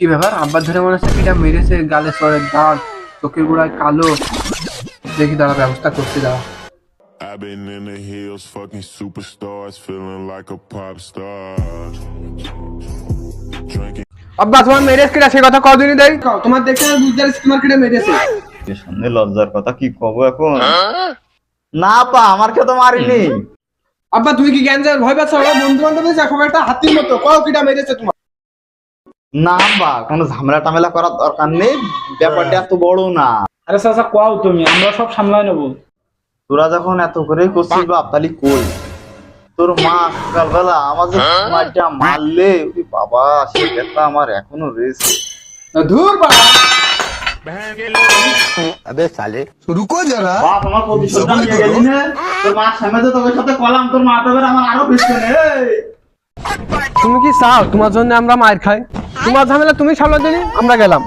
কি ব্যাপার? আব্বার ধরে মনে হচ্ছে কিটা মেরেছে, গালে সরের দাগ, চোখের গোড়ায় কালো। দেখি দাঁড়া, ব্যবস্থা করতে দাও। I've been in the hills, fucking superstars, feeling like a pop star. Drinking. আব্বা তোমার মেরেছে কিটা সে কথা কদিনই দেয়, তোমার দেখে আমি বুঝতে পারছি তোমার কিটা মেরেছে। সামনে লজ্জার কথা কি কব এখন? না পা আমার কে তো মারিনি। আব্বা তুমি কি জ্ঞান যাওয়ার ভয় পাচ্ছ? আমার বন্ধু বান্ধব এখন একটা হাতির মতো, কও কিটা মেরেছে তোমার। না বা কোনো ঝামেলা টামেলা করার দরকার নেই, ব্যাপারটা এত বড় না। আরে চাচা কও তুমি, আমরা সব সামলাই নেবো। তোরা যখন এত করে করছিস বাপ তাহলে কই তোর মা সকালবেলা আমাদের মাইটা মারলে ওই বাবা সে কথা আমার এখনো রয়েছে। ধুর বাবা। अबे साले रुको जरा। বাপ আমার প্রতিশোধটা নিয়ে গেলি না, তোর মা সামনে তো তোর সাথে কলাম, তোর মা তবে আমার আরো পিছনে। তুমি কি চাও তোমার জন্য আমরা মার খাই? তোমার ঝামেলা তুমি সামলা দিনি, আমরা গেলাম।